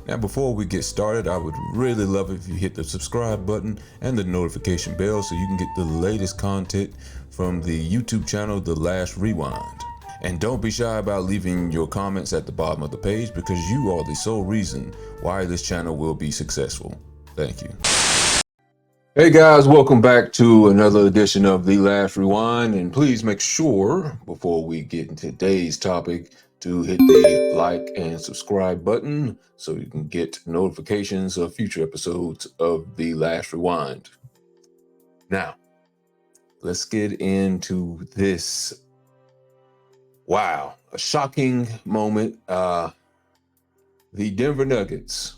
Now, before we get started, I would really love it if you hit the subscribe button and the notification bell so you can get the latest content from the YouTube channel, The Last Rewind. And don't be shy about leaving your comments at the bottom of the page because you are the sole reason why this channel will be successful. Thank you. Hey guys, welcome back to another edition of The Last Rewind. And please make sure, before we get into today's topic, to hit the like and subscribe button so you can get notifications of future episodes of The Last Rewind. Now, let's get into this. Wow, a shocking moment. The Denver Nuggets,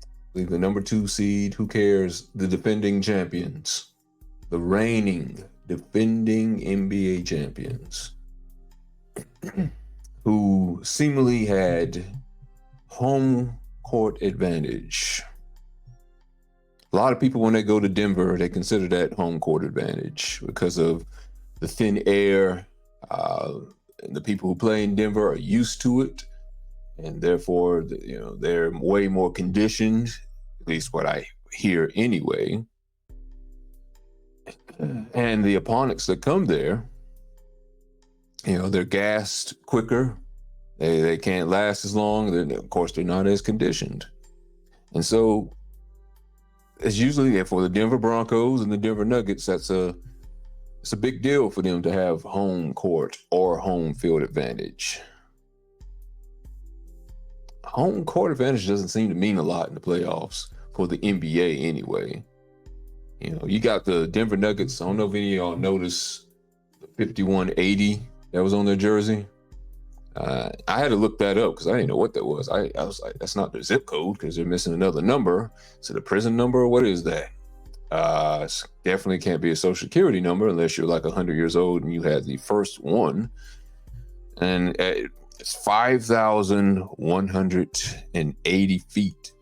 I believe the number 2 seed, who cares? The defending champions, the reigning, defending NBA champions, who seemingly had home court advantage. A lot of people, when they go to Denver, they consider that home court advantage because of the thin air. The people who play in Denver are used to it, and therefore, they're way more conditioned, at least what I hear anyway. And the opponents that come there, they're gassed quicker. They can't last as long. Of course, they're not as conditioned. And so it's usually for the Denver Broncos and the Denver Nuggets, it's a big deal for them to have home court or home field advantage. Home court advantage doesn't seem to mean a lot in the playoffs for the NBA anyway. You got the Denver Nuggets. I don't know if any of y'all noticed the 5180 that was on their jersey. I had to look that up because I didn't know what that was. I was like, that's not their zip code because they're missing another number. So the prison number, or what is that? Definitely can't be a social security number unless you're like 100 years old and you had the first one. And it's 5,180 feet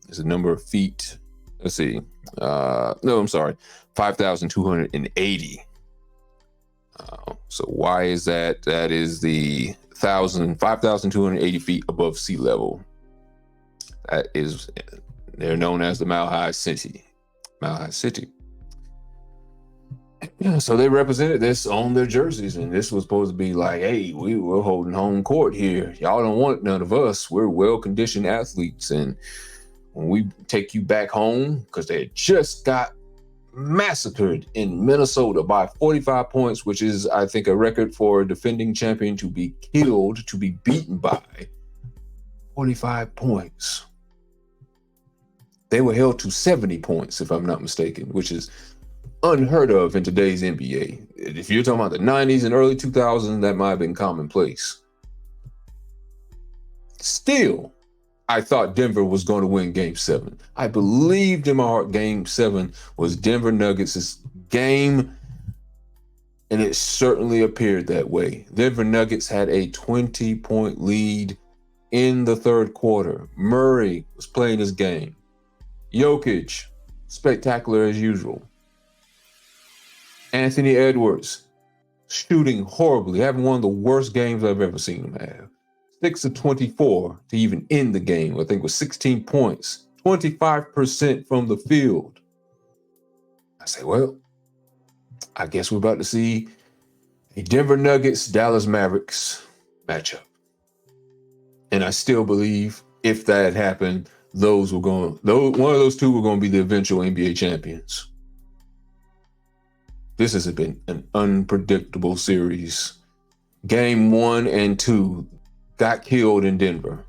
is the number of feet. Let's see. No, I'm sorry. 5,280. So why is that? That is the 5,280 feet above sea level. That is, they're known as the Mile High City. Mile High City. Yeah, so they represented this on their jerseys, and this was supposed to be like, hey, we're holding home court here. Y'all don't want none of us. We're well-conditioned athletes, and when we take you back home, because they just got massacred in Minnesota by 45 points, which is, I think, a record for a defending champion to be killed, to be beaten by 45 points. They were held to 70 points, if I'm not mistaken, which is unheard of in today's NBA. If you're talking about the 90s and early 2000s, that might have been commonplace. Still, I thought Denver was going to win Game 7. I believed in my heart Game 7 was Denver Nuggets' game, and it certainly appeared that way. Denver Nuggets had a 20-point lead in the third quarter. Murray was playing his game. Jokic, spectacular as usual. Anthony Edwards, shooting horribly, having one of the worst games I've ever seen him have. 6 of 24 to even end the game. I think it was 16 points, 25% from the field. I say, well, I guess we're about to see a Denver Nuggets, Dallas Mavericks matchup. And I still believe if that happened, one of those two were going to be the eventual NBA champions. This has been an unpredictable series. Game 1 and 2 got killed in Denver.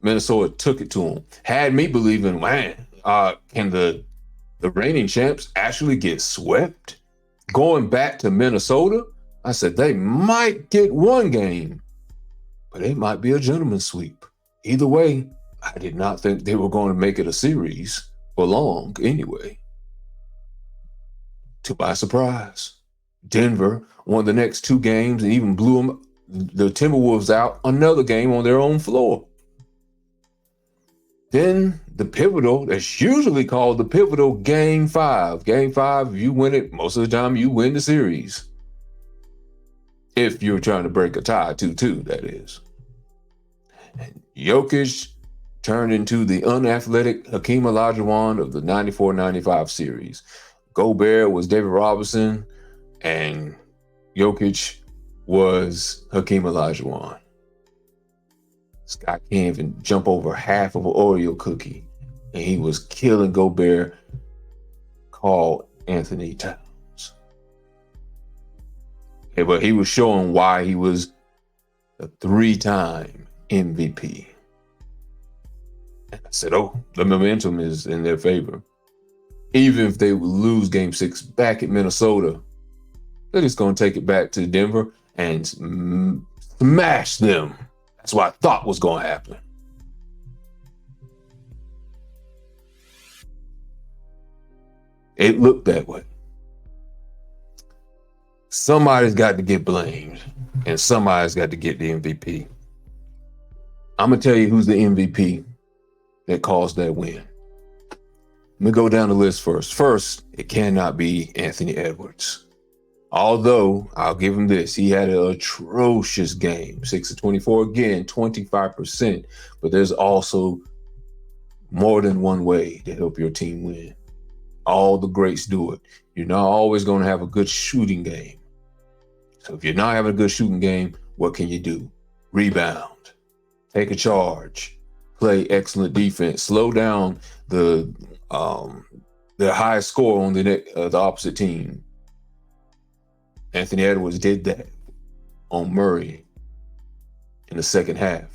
Minnesota took it to them. Had me believing, man, can the reigning champs actually get swept? Going back to Minnesota, I said they might get one game, but it might be a gentleman's sweep. Either way, I did not think they were going to make it a series for long anyway. To my surprise, Denver won the next 2 games and even blew the Timberwolves out another game on their own floor. Then the pivotal, that's usually called the pivotal Game 5. Game 5, you win it, most of the time you win the series. If you're trying to break a tie, 2-2, that is. Jokic turned into the unathletic Hakeem Olajuwon of the 94-95 series. Gobert was David Robinson, and Jokic was Hakeem Olajuwon. This guy can't even jump over half of an Oreo cookie, and he was killing Gobert. Called Anthony Towns. Yeah, but he was showing why he was a 3-time MVP. And I said, oh, the momentum is in their favor. Even if they would lose Game 6 back at Minnesota, they're just going to take it back to Denver and smash them. That's what I thought was going to happen. It looked that way. Somebody's got to get blamed, and somebody's got to get the MVP. I'm going to tell you who's the MVP that caused that win. Let me go down the list first. First, it cannot be Anthony Edwards. Although, I'll give him this. He had an atrocious game. 6 of 24 again, 25%. But there's also more than one way to help your team win. All the greats do it. You're not always going to have a good shooting game. So if you're not having a good shooting game, what can you do? Rebound. Take a charge. Play excellent defense. Slow down the highest score on the opposite team. Anthony Edwards did that on Murray in the second half.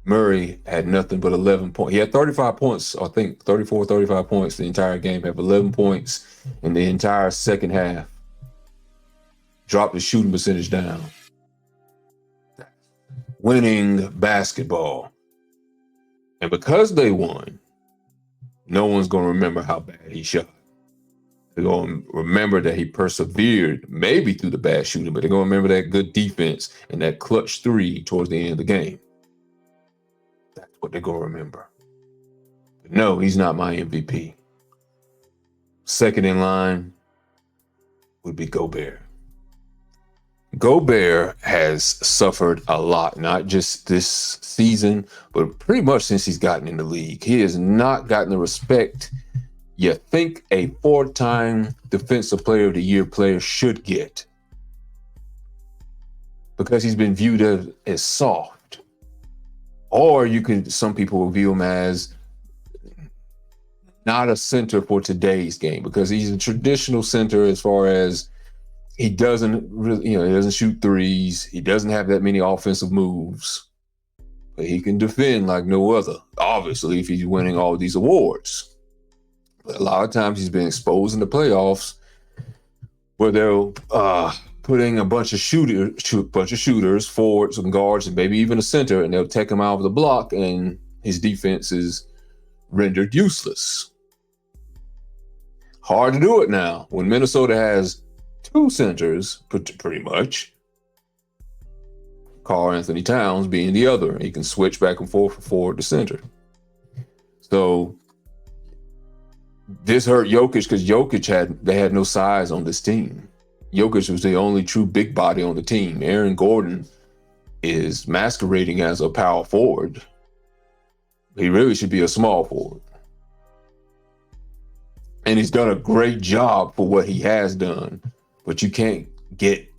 Murray had nothing but 11 points. He had 35 points, I think 34, 35 points the entire game. Had 11 points in the entire second half. Dropped the shooting percentage down. Winning basketball. And because they won, no one's going to remember how bad he shot. They're going to remember that he persevered, maybe through the bad shooting, but they're going to remember that good defense and that clutch 3 towards the end of the game. That's what they're going to remember. But no, he's not my MVP. Second in line would be Gobert. Gobert has suffered a lot, not just this season, but pretty much since he's gotten in the league. He has not gotten the respect you think a 4-time Defensive Player of the Year player should get, because he's been viewed as soft. Or some people will view him as not a center for today's game, because he's a traditional center as far as he doesn't really, he doesn't shoot threes. He doesn't have that many offensive moves, but he can defend like no other, obviously, if he's winning all these awards. But a lot of times he's been exposed in the playoffs where they'll putting a bunch of shooters, forwards and guards, and maybe even a center, and they'll take him out of the block, and his defense is rendered useless. Hard to do it now when Minnesota has 2 centers, pretty much. Karl Anthony Towns being the other. He can switch back and forth from forward to center. So this hurt Jokic because Jokic had no size on this team. Jokic was the only true big body on the team. Aaron Gordon is masquerading as a power forward. He really should be a small forward. And he's done a great job for what he has done, but you can't get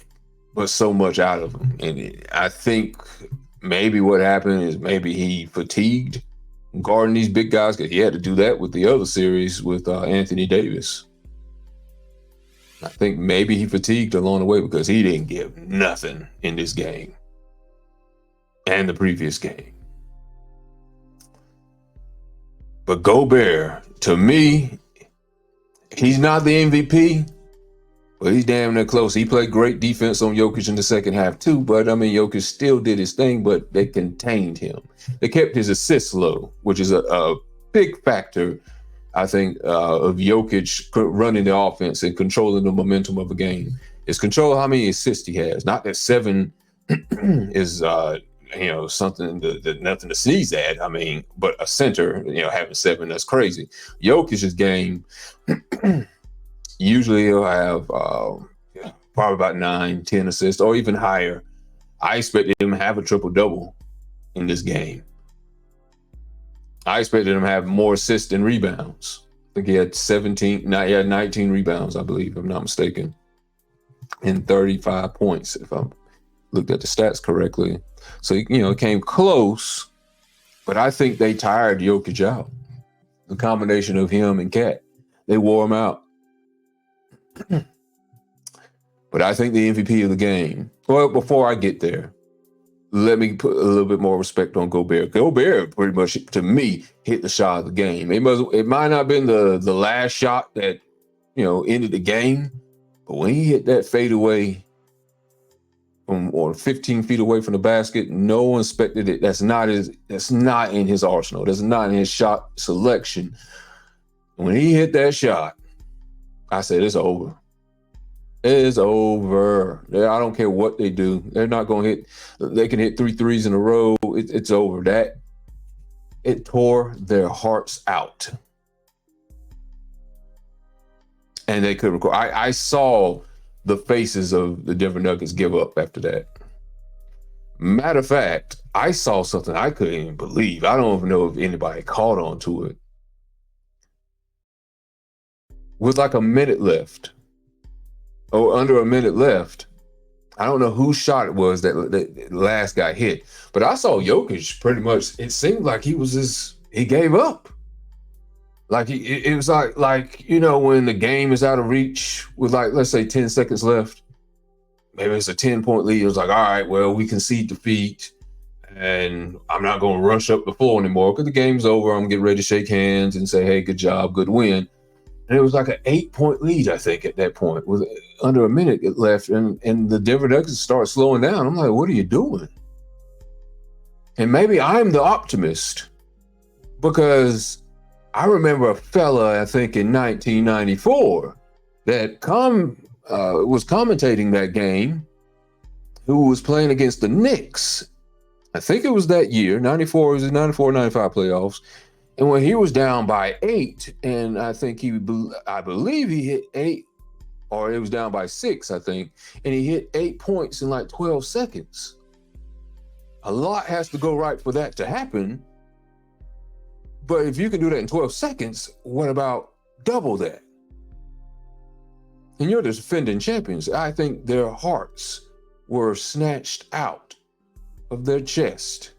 but so much out of him. And I think maybe what happened is maybe he fatigued guarding these big guys, because he had to do that with the other series with Anthony Davis. I think maybe he fatigued along the way because he didn't give nothing in this game and the previous game. But Gobert, to me, he's not the MVP, but he's damn near close. He played great defense on Jokic in the second half too, but I mean, Jokic still did his thing, but they contained him. They kept his assists low, which is a big factor, I think, of Jokic running the offense and controlling the momentum of a game. Is control how many assists he has. Not that 7 is something that nothing to sneeze at. I mean, but a center, having 7, that's crazy. Jokic's game, usually he'll have probably about 9, 10 assists, or even higher. I expected him to have a triple-double in this game. I expected him to have more assists and rebounds. I think he had 19 rebounds, I believe, if I'm not mistaken, and 35 points, if I looked at the stats correctly. So, it came close, but I think they tired Jokic out. The combination of him and Cat, they wore him out. But I think the MVP of the game, well, before I get there, let me put a little bit more respect on Gobert. Gobert pretty much, to me, hit the shot of the game. It might not have been the last shot that, ended the game, but when he hit that fadeaway or 15 feet away from the basket, no one expected it. That's not in his arsenal. That's not in his shot selection. When he hit that shot, I said, it's over. It's over. I don't care what they do. They're not going to hit. They can hit 3 threes in a row. It's over. It tore their hearts out. And they couldn't record. I saw the faces of the Denver Nuggets give up after that. Matter of fact, I saw something I couldn't even believe. I don't even know if anybody caught on to it. With like a minute left, or under a minute left, I don't know whose shot it was that last guy hit, but I saw Jokic pretty much, it seemed like he gave up. Like it was like when the game is out of reach with let's say 10 seconds left, maybe it's a 10-point lead. It was like, all right, well, we concede defeat and I'm not going to rush up the floor anymore because the game's over. I'm getting ready to shake hands and say, hey, good job, good win. And it was like an 8-point lead, I think, at that point, with under a minute left. And the Denver Nuggets start slowing down. I'm like, what are you doing? And maybe I'm the optimist because I remember a fella, I think in 1994, that was commentating that game, who was playing against the Knicks. I think it was that year, 94, it was the 94-95 playoffs. And when he was down by 8, and I believe he hit 8, or it was down by 6, I think, and he hit 8 points in like 12 seconds. A lot has to go right for that to happen. But if you can do that in 12 seconds, what about double that? And you're the defending champions. I think their hearts were snatched out of their chest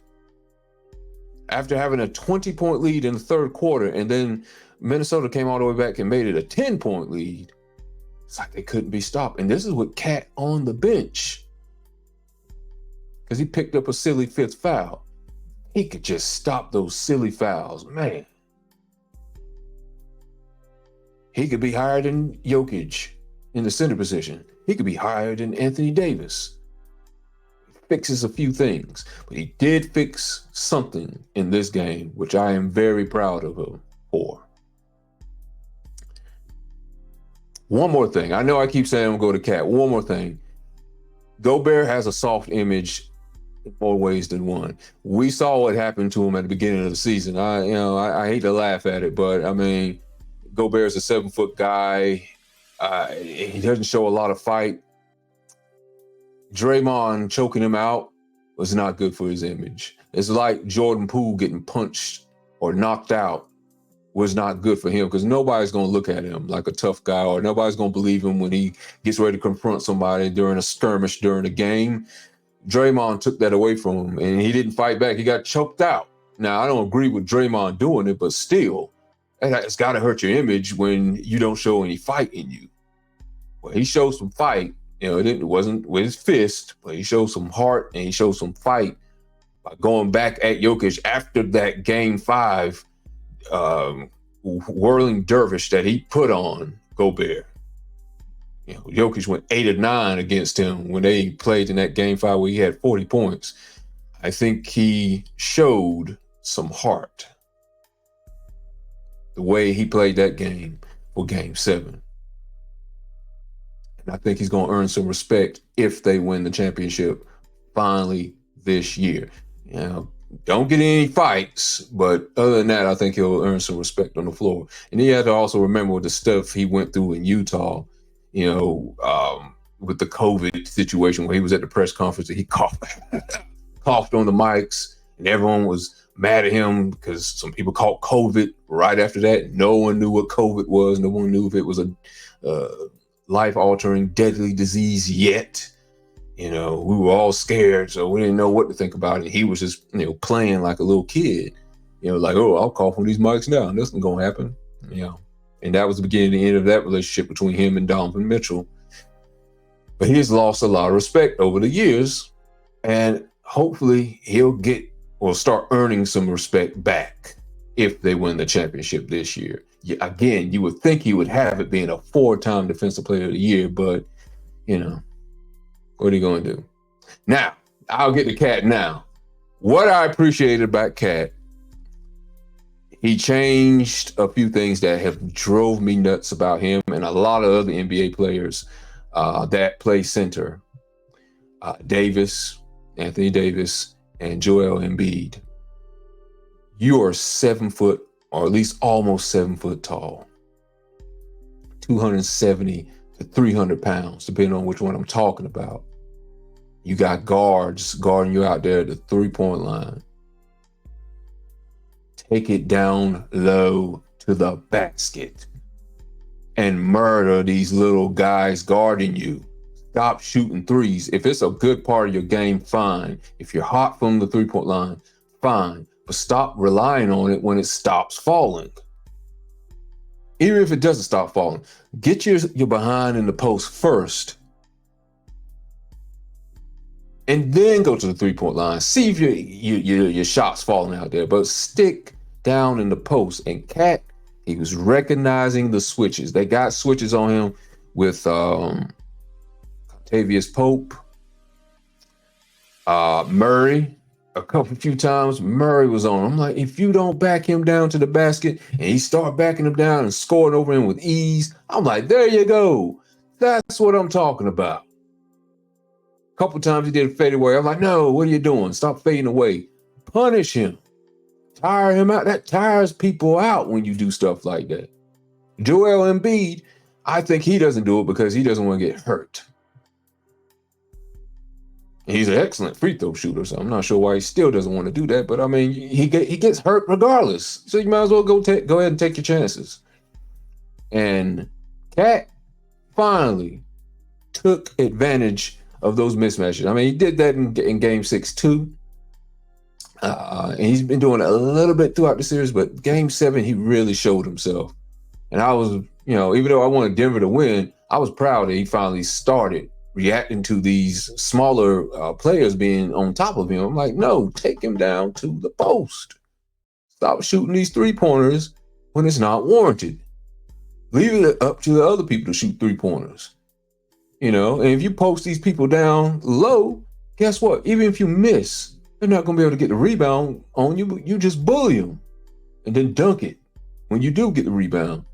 after having a 20-point lead in the third quarter, and then Minnesota came all the way back and made it a 10-point lead. It's like they couldn't be stopped. And this is with Cat on the bench because he picked up a silly 5th foul. He could just stop those silly fouls, man. He could be higher than Jokic in the center position. He could be higher than Anthony Davis. He fixes a few things, but he did fix something in this game, which I am very proud of him for. One more thing. I know I keep saying I'm going to go to Cat. One more thing. Gobert has a soft image in more ways than one. We saw what happened to him at the beginning of the season. I hate to laugh at it, but I mean, Gobert's a 7-foot guy. He doesn't show a lot of fight. Draymond choking him out was not good for his image. It's like Jordan Poole getting punched or knocked out was not good for him because nobody's going to look at him like a tough guy, or nobody's going to believe him when he gets ready to confront somebody during a skirmish during a game. Draymond took that away from him, and he didn't fight back. He got choked out. Now, I don't agree with Draymond doing it, but still, it's got to hurt your image when you don't show any fight in you. Well, he showed some fight. It wasn't with his fist, but he showed some heart and he showed some fight by going back at Jokic after that Game 5 whirling dervish that he put on Gobert. Jokic went 8 of 9 against him when they played in that Game 5 where he had 40 points. I think he showed some heart the way he played that game for Game 7. And I think he's going to earn some respect if they win the championship finally this year. Don't get any fights, but other than that, I think he'll earn some respect on the floor. And he had to also remember the stuff he went through in Utah. with the COVID situation where he was at the press conference and he coughed on the mics, and everyone was mad at him because some people caught COVID right after that. No one knew what COVID was. No one knew if it was a life-altering, deadly disease yet. We were all scared, so we didn't know what to think about it. He was just, playing like a little kid, like, oh, I'll cough on these mics now. Nothing's going to happen, And that was the beginning and end of that relationship between him and Donovan Mitchell. But he has lost a lot of respect over the years, and hopefully he'll start earning some respect back if they win the championship this year. Again, you would think he would have it being a 4-time Defensive Player of the Year, but, what are you going to do? Now, I'll get to Cat now. What I appreciated about Cat, he changed a few things that have drove me nuts about him and a lot of other NBA players that play center. Anthony Davis, and Joel Embiid. You are 7 foot, or at least almost 7 foot tall. 270 to 300 pounds, depending on which one I'm talking about. You got guards guarding you out there at the 3-point line. Take it down low to the basket and murder these little guys guarding you. Stop shooting threes. If it's a good part of your game, fine. If you're hot from the 3-point line, fine. But stop relying on it when it stops falling. Even if it doesn't stop falling, get your behind in the post first. And then go to the 3-point line. See if your shot's falling out there. But stick down in the post. And Cat, he was recognizing the switches. They got switches on him with Octavius Pope, Murray. A few times Murray was on. I'm like, if you don't back him down to the basket and he start backing him down and scoring over him with ease, I'm like, there you go. That's what I'm talking about. A couple times he did a fade away. I'm like, no, what are you doing? Stop fading away. Punish him. Tire him out. That tires people out when you do stuff like that. Joel Embiid, I think he doesn't do it because he doesn't want to get hurt. He's an excellent free throw shooter, so I'm not sure why he still doesn't want to do that. But I mean, he gets hurt regardless, so you might as well go ahead and take your chances. And Cat finally took advantage of those mismatches. I mean, he did that in Game 6 too, and he's been doing it a little bit throughout the series. But Game 7, he really showed himself. And I was, even though I wanted Denver to win, I was proud that he finally started reacting to these smaller players being on top of him. I'm like, no, take him down to the post. Stop shooting these 3-pointers when it's not warranted. Leave it up to the other people to shoot 3-pointers. And if you post these people down low, guess what? Even if you miss, they're not going to be able to get the rebound on you. You just bully them and then dunk it when you do get the rebound.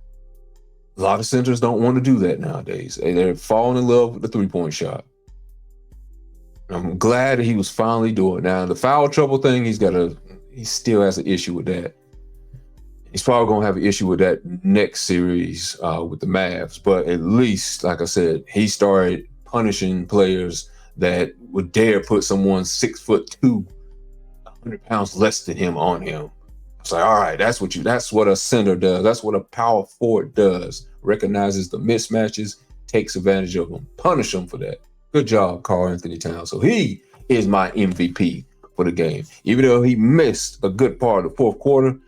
A lot of centers don't want to do that nowadays. They're falling in love with the 3-point shot. I'm glad that he was finally doing it. Now, the foul trouble thing, he still has an issue with that. He's probably going to have an issue with that next series with the Mavs. But at least, like I said, he started punishing players that would dare put someone 6'2", 100 pounds less than him on him. It's like, all right, that's what a center does. That's what a power forward does. Recognizes the mismatches, takes advantage of them, punish them for that. Good job, Karl-Anthony Towns. So he is my MVP for the game. Even though he missed a good part of the fourth quarter,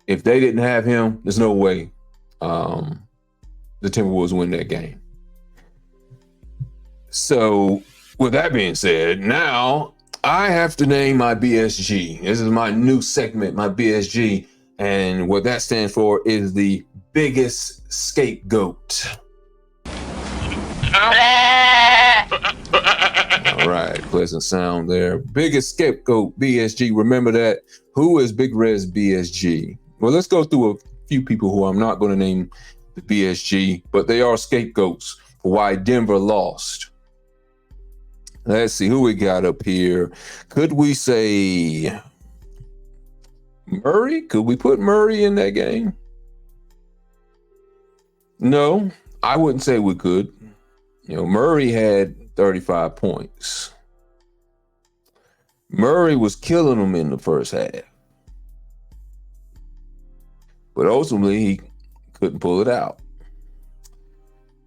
if they didn't have him, there's no way the Timberwolves win that game. So with that being said, now I have to name my BSG. This is my new segment, my BSG. And what that stands for is the Biggest ScapeGoat. All right, pleasant sound there. Biggest ScapeGoat, BSG. Remember that. Who is Big Red's BSG? Well, let's go through a few people who I'm not going to name the BSG, but they are scapegoats for why Denver lost. Let's see who we got up here. Could we say Murray? Could we put Murray in that game? No, I wouldn't say we could. Murray had 35 points. Murray was killing them in the first half. But ultimately, he couldn't pull it out.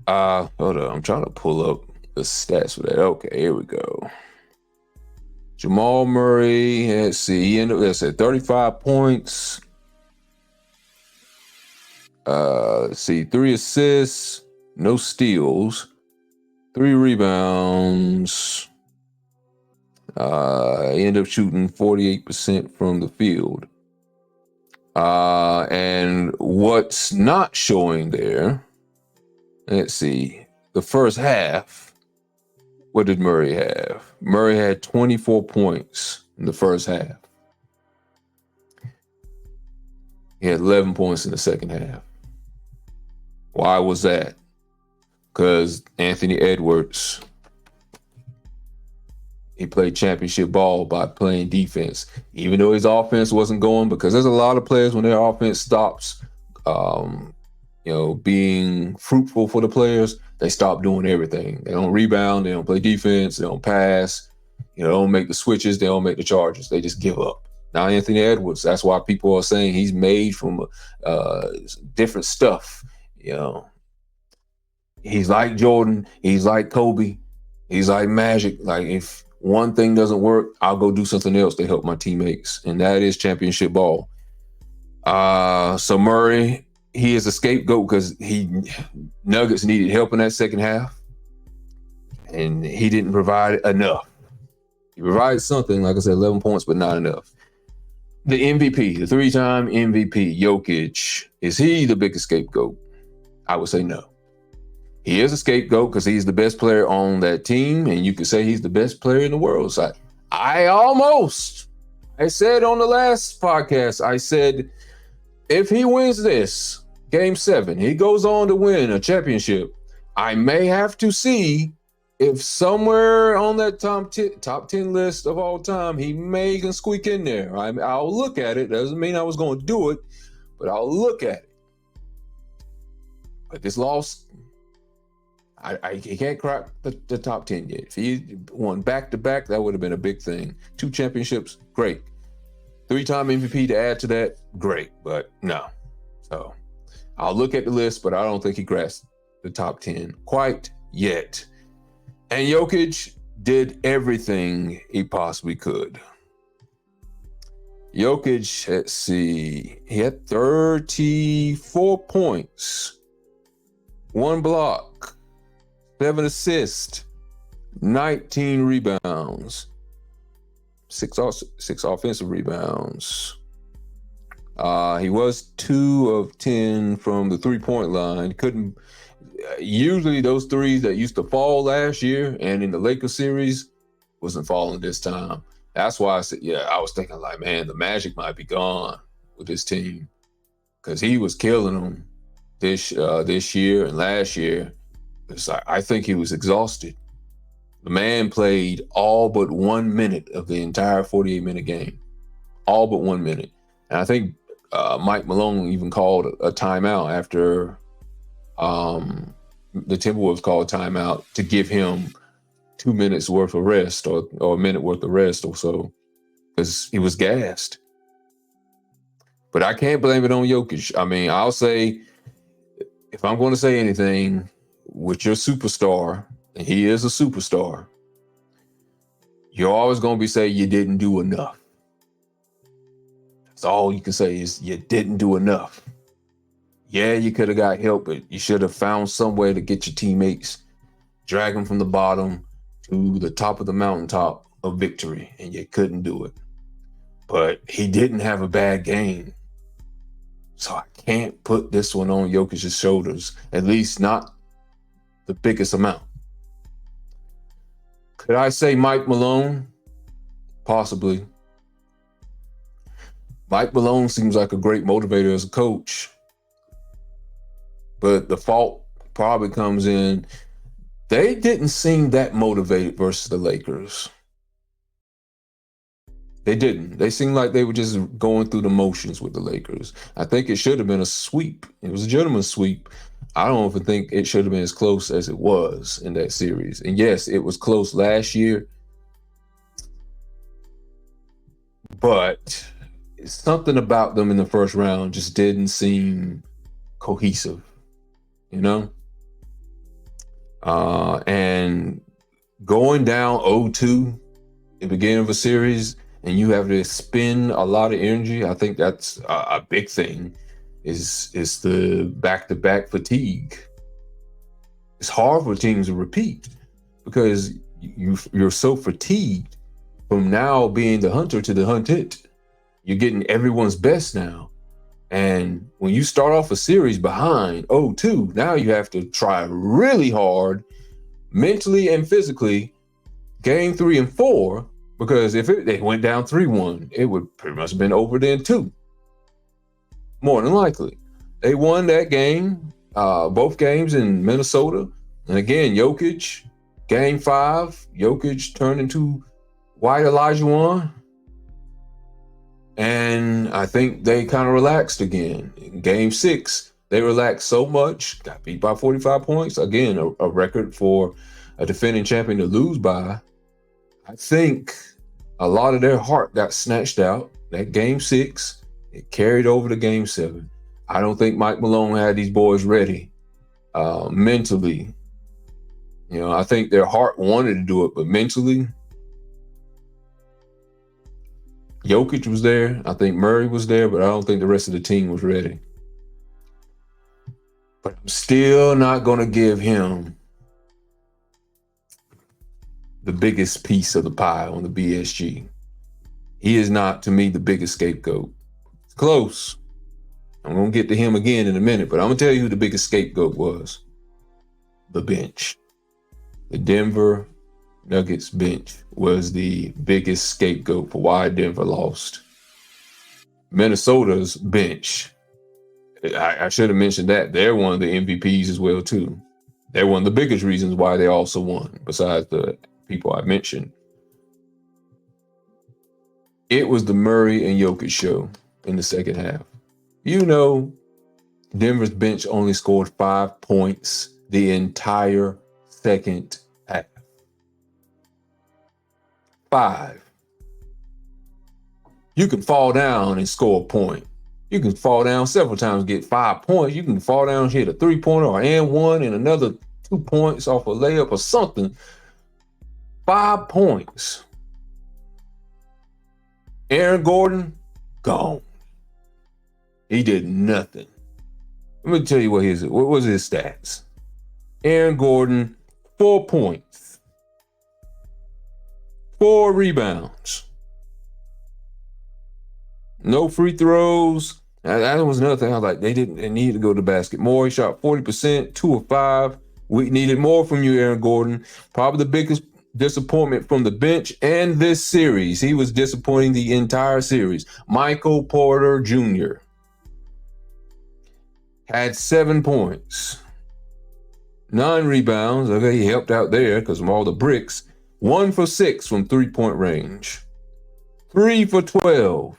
Hold on. I'm trying to pull up the stats for that. Okay, here we go. Jamal Murray, let's see, he ended up at 35 points. Let's see, 3 assists, no steals, 3 rebounds. He ended up shooting 48% from the field. And what's not showing there, let's see, the first half, what did Murray have? Murray had 24 points in the first half. He had 11 points in the second half. Why was that? Because Anthony Edwards, he played championship ball by playing defense, even though his offense wasn't going, because there's a lot of players when their offense stops, being fruitful for the players, they stop doing everything. They don't rebound, they don't play defense, they don't pass, they don't make the switches, they don't make the charges. They just give up. Now Anthony Edwards, that's why people are saying he's made from different stuff. He's like Jordan, he's like Kobe, he's like Magic. Like, if one thing doesn't work, I'll go do something else to help my teammates, and that is championship ball. So Murray, he is a scapegoat because Nuggets needed help in that second half, and he didn't provide enough. He provided something, like I said, 11 points, but not enough. The MVP, the 3-time MVP, Jokic, is he the biggest scapegoat? I would say no. He is a scapegoat because he's the best player on that team, and you could say he's the best player in the world. So I said on the last podcast, I said, if he wins this Game 7, he goes on to win a championship, I may have to see if somewhere on that top 10 list of all time, he may can squeak in there. I'll look at it. Doesn't mean I was going to do it, but I'll look at it. But this loss, he can't crack the top 10 yet. If he won back-to-back, that would have been a big thing. 2 championships, great. 3-time MVP to add to that, great. But no. So I'll look at the list, but I don't think he cracks the top 10 quite yet. And Jokic did everything he possibly could. Jokic, let's see, he had 34 points, 1 block, 7 assists, 19 rebounds, 6 offensive rebounds. He was 2 of 10 from the 3-point line. Couldn't. Usually those threes that used to fall last year and in the Lakers series wasn't falling this time. That's why I said, I was thinking like, man, the magic might be gone with this team, because he was killing them this year and last year. It's like, I think he was exhausted. The man played all but 1 minute of the entire 48-minute game, all but 1 minute. And I think Mike Malone even called a timeout after the Timberwolves called a timeout to give him 2 minutes worth of rest or a minute worth of rest or so, because he was gassed. But I can't blame it on Jokic. I mean, I'll say, if I'm going to say anything, with your superstar, and he is a superstar, you're always going to be saying you didn't do enough. That's all you can say is you didn't do enough. Yeah, you could have got help, but you should have found some way to get your teammates, drag them from the bottom to the top of the mountaintop of victory, and you couldn't do it. But he didn't have a bad game. So I can't put this one on Jokic's shoulders, at least not the biggest amount. Could I say Mike Malone? Possibly. Mike Malone seems like a great motivator as a coach. But the fault probably comes in, they didn't seem that motivated versus the Lakers. They didn't. They seemed like they were just going through the motions with the Lakers. I think it should have been a sweep. It was a gentleman's sweep. I don't even think it should have been as close as it was in that series. And yes, it was close last year, but something about them in the first round just didn't seem cohesive, you know? And going down 0-2 in the beginning of a series and you have to spend a lot of energy, I think that's a big thing, is the back-to-back fatigue. It's hard for teams to repeat because you're so fatigued from now being the hunter to the hunted. You're getting everyone's best now. And when you start off a series behind 0-2, now you have to try really hard mentally and physically game 3 and 4, because if they went down 3-1, it would pretty much have been over then too. More than likely. They won that game, both games in Minnesota. And again, Jokic, game 5, Jokic turned into White Elijah. And I think they kind of relaxed again. In game 6, they relaxed so much, got beat by 45 points. Again, a record for a defending champion to lose by. I think a lot of their heart got snatched out. That game 6, it carried over to game 7. I don't think Mike Malone had these boys ready mentally. You know, I think their heart wanted to do it, but mentally, Jokic was there. I think Murray was there, but I don't think the rest of the team was ready. But I'm still not going to give him the biggest piece of the pie on the BSG. He is not, to me, the biggest scapegoat. It's close. I'm going to get to him again in a minute, but I'm going to tell you who the biggest scapegoat was. The bench. The Denver Nuggets bench was the biggest scapegoat for why Denver lost. Minnesota's bench, I should have mentioned that. They're one of the MVPs as well, too. They're one of the biggest reasons why they also won, besides the people I mentioned. It was the Murray and Jokic show in the second half. You know, Denver's bench only scored 5 points the entire second half. 5. You can fall down and score a point. You can fall down several times, get 5 points. You can fall down, hit a 3-pointer or and one and another 2 points off a layup or something. 5 points. Aaron Gordon, gone. He did nothing. Let me tell you what was his stats. Aaron Gordon, 4 points. 4 rebounds. No free throws. That was another thing. I was like, they needed to go to the basket more. He shot 40%, 2 of 5. We needed more from you, Aaron Gordon. Probably the biggest disappointment from the bench and this series. He was disappointing the entire series. Michael Porter Jr. had 7 points. 9 rebounds. Okay, he helped out there because of all the bricks. 1 for 6 from 3-point range. 3 for 12.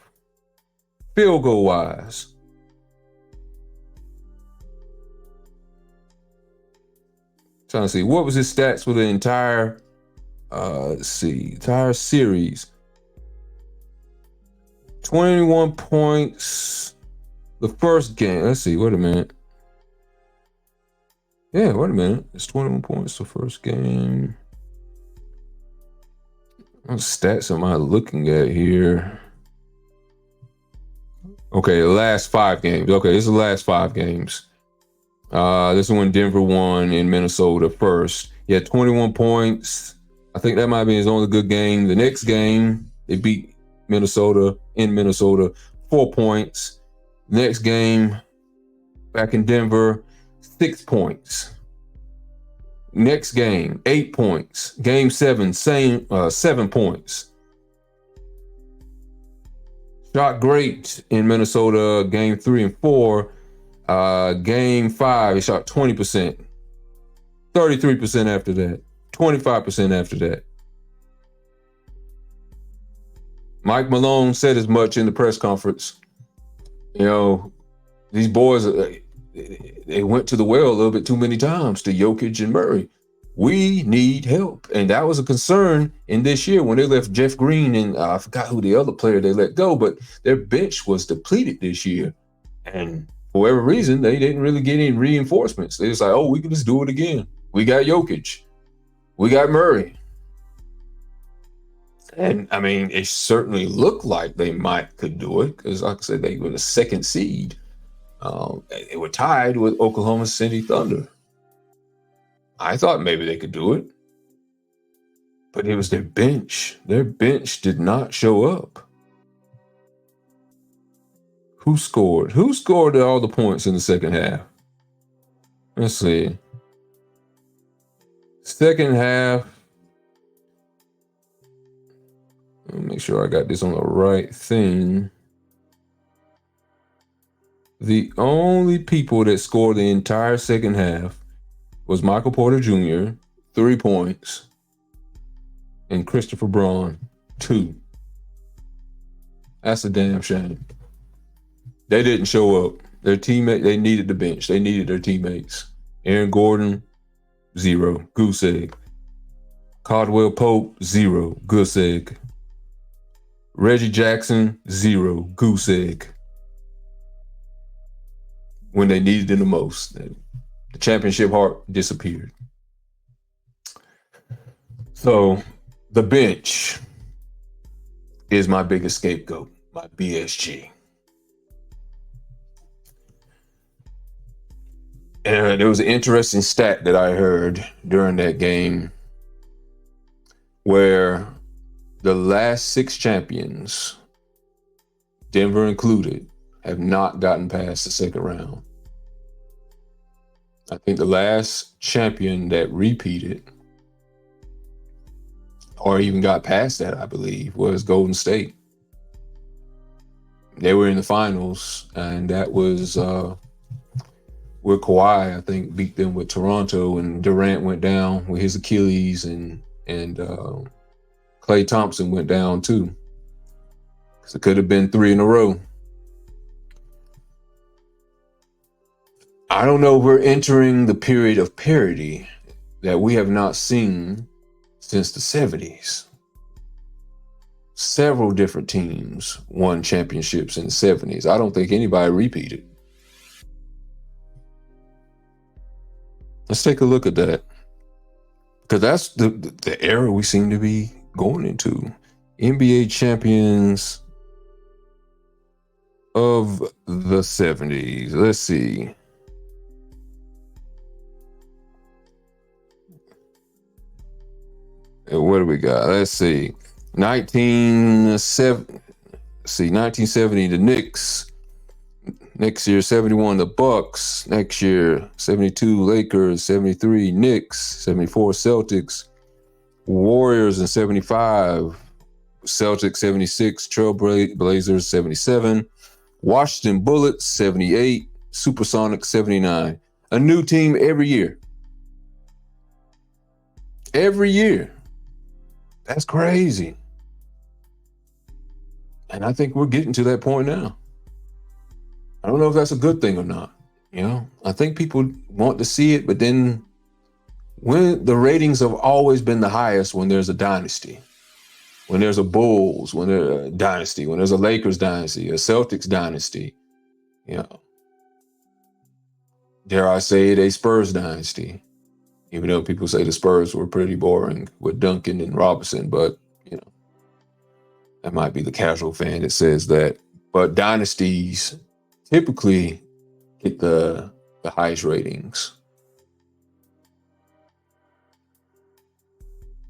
Field goal wise. Trying to see what was his stats for the entire entire series. 21 points the first game. Let's see, wait a minute. Yeah, wait a minute. It's 21 points the first game. What stats am I looking at here? Okay, the last 5 games. Okay, this is the last 5 games. This is when Denver won in Minnesota first. He had 21 points. I think that might be his only good game. The next game, they beat Minnesota in Minnesota, 4 points. Next game, back in Denver, 6 points. Next game, 8 points. Game 7, same 7 points. Shot great in Minnesota, game 3 and 4. Game 5, he shot 20%. 33% after that. 25% after that. Mike Malone said as much in the press conference. You know, these boys, they went to the well a little bit too many times to Jokic and Murray. We need help. And that was a concern in this year when they left Jeff Green and I forgot who the other player they let go, but their bench was depleted this year. And for whatever reason, they didn't really get any reinforcements. They was like, oh, we can just do it again. We got Jokic. We got Murray. And I mean, it certainly looked like they could do it because, like I said, they were the second seed. They were tied with Oklahoma City Thunder. I thought maybe they could do it, but it was their bench. Their bench did not show up. Who scored? Who scored all the points in the second half? Let's see. Second half. Let me make sure I got this on the right thing. The only people that scored the entire second half was Michael Porter Jr., 3 points, and Christopher Braun, 2. That's a damn shame. They didn't show up. Their teammate, they needed the bench. They needed their teammates. Aaron Gordon, 0, goose egg. Caldwell Pope, 0, goose egg. Reggie Jackson, 0, goose egg. When they needed it the most, the championship heart disappeared. So the bench is my biggest scapegoat, my BSG. And there was an interesting stat that I heard during that game where the last 6 champions, Denver included, have not gotten past the second round. I think the last champion that repeated or even got past that, I believe, was Golden State. They were in the finals, and that was where Kawhi, I think, beat them with Toronto, and Durant went down with his Achilles, and Klay Thompson went down too. So it could have been 3 in a row. I don't know. We're entering the period of parity that we have not seen since the 70s. Several different teams won championships in the 70s. I don't think anybody repeated. Let's take a look at that. Because that's the era we seem to be going into. NBA champions of the 70s. Let's see. What do we got? Let's see. 1970, the Knicks. Next year, 71, the Bucks. Next year, 72, Lakers. 73, Knicks. 74, Celtics. Warriors in 75. Celtics, 76. Trailblazers, 77. Washington Bullets, 78. Supersonics, 79. A new team every year. Every year. That's crazy. And I think we're getting to that point now. I don't know if that's a good thing or not. You know, I think people want to see it, but then when the ratings have always been the highest when there's a dynasty, when there's a Bulls, when there's a dynasty, when there's a Lakers dynasty, a Celtics dynasty, you know, dare I say it, a Spurs dynasty. Even though people say the Spurs were pretty boring with Duncan and Robinson, but, you know, that might be the casual fan that says that. But dynasties typically get the highest ratings.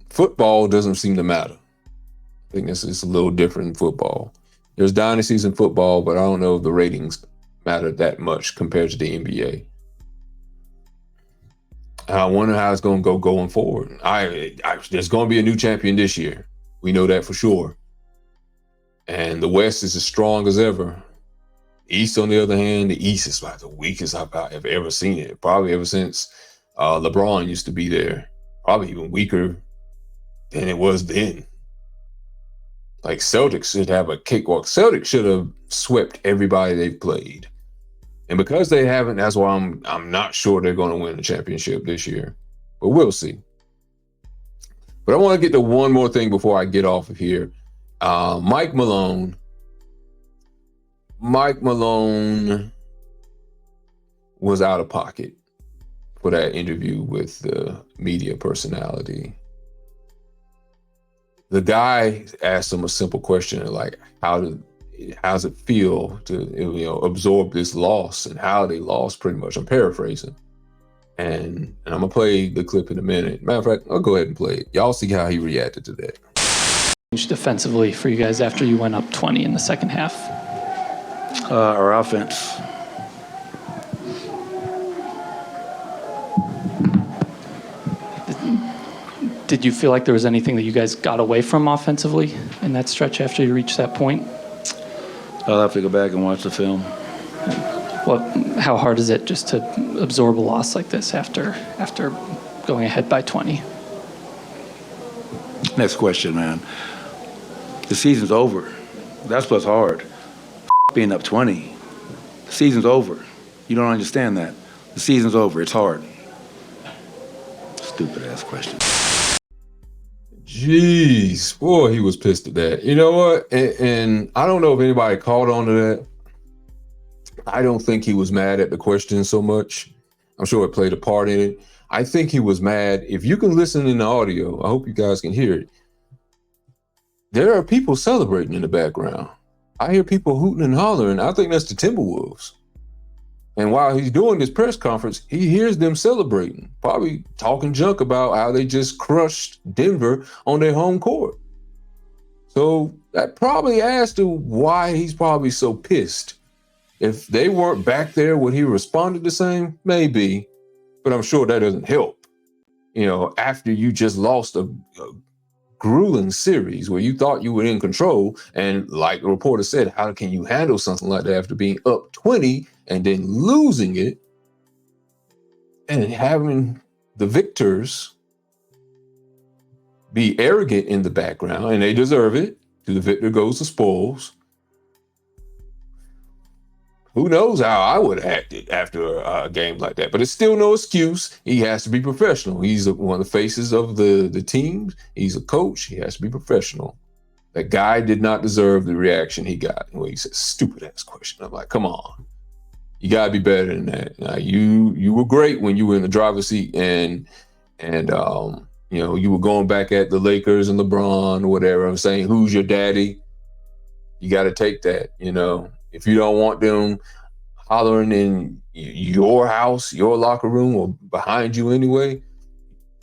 Football doesn't seem to matter. I think this is a little different in football. There's dynasties in football, but I don't know if the ratings matter that much compared to the NBA. I wonder how it's going to go going forward. There's going to be a new champion this year. We know that for sure. And the West is as strong as ever. East, on the other hand, the East is like the weakest I've ever seen it. Probably ever since LeBron used to be there. Probably even weaker than it was then. Like Celtics should have a cakewalk. Celtics should have swept everybody they've played. And because they haven't, that's why I'm not sure they're going to win the championship this year. But we'll see. But I want to get to one more thing before I get off of here. Mike Malone. Mike Malone was out of pocket for that interview with the media personality. The guy asked him a simple question like, how's it feel to absorb this loss and how they lost, pretty much. I'm paraphrasing. And I'm gonna play the clip in a minute. Matter of fact, I'll go ahead and play it. Y'all see how he reacted to that. Defensively for you guys after you went up 20 in the second half? Our offense. Did you feel like there was anything that you guys got away from offensively in that stretch after you reached that point? I'll have to go back and watch the film. How hard is it just to absorb a loss like this after going ahead by 20? Next question, man. The season's over. That's what's hard. Being up 20. The season's over. You don't understand that. The season's over. It's hard. Stupid ass question. Jeez, boy, he was pissed at that. You know what? And I don't know if anybody caught on to that. I don't think he was mad at the question so much. I'm sure it played a part in it. I think he was mad. If you can listen in the audio, I hope you guys can hear it. There are people celebrating in the background. I hear people hooting and hollering. I think that's the Timberwolves. And while he's doing this press conference, he hears them celebrating, probably talking junk about how they just crushed Denver on their home court. So that probably adds to why he's probably so pissed. If they weren't back there, would he responded the same? Maybe, but I'm sure that doesn't help. After you just lost a grueling series where you thought you were in control, and like the reporter said, how can you handle something like that after being up 20 and then losing it and having the victors be arrogant in the background, and they deserve it. To the victor goes the spoils. Who knows how I would have acted after a game like that, but it's still no excuse. He has to be professional. He's one of the faces of the team. He's a coach. He has to be professional. That guy did not deserve the reaction he got. He said, stupid ass question. I'm like, come on. You gotta be better than that. Now, you were great when you were in the driver's seat and you were going back at the Lakers and LeBron or whatever. I'm saying, who's your daddy? You got to take that. If you don't want them hollering in your house, your locker room, or behind you anyway,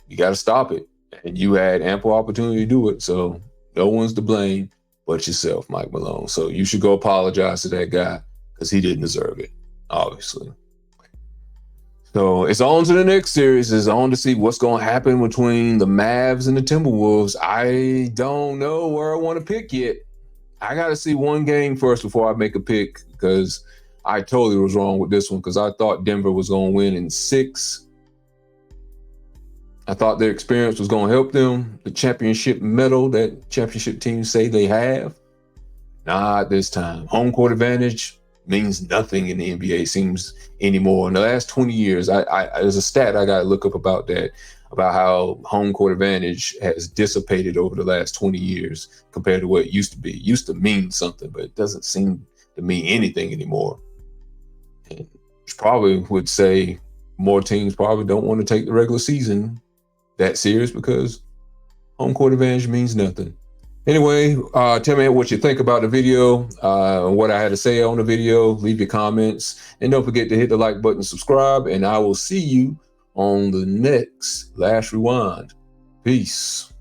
you got to stop it. And you had ample opportunity to do it. So no one's to blame but yourself, Mike Malone. So you should go apologize to that guy because he didn't deserve it, obviously. So it's on to the next series. It's on to see what's going to happen between the Mavs and the Timberwolves. I don't know where I want to pick yet. I got to see one game first before I make a pick, because I totally was wrong with this one, because I thought Denver was going to win in 6. I thought their experience was going to help them. The championship medal that championship teams say they have, not this time. Home court advantage means nothing in the NBA, seems anymore. In the last 20 years, there's a stat I got to look up about that, about how home court advantage has dissipated over the last 20 years compared to what it used to be. It used to mean something, but it doesn't seem to mean anything anymore. And probably would say more teams probably don't want to take the regular season that serious because home court advantage means nothing. Anyway, tell me what you think about the video, and what I had to say on the video. Leave your comments, and don't forget to hit the like button, subscribe, and I will see you on the next Last Rewind. Peace.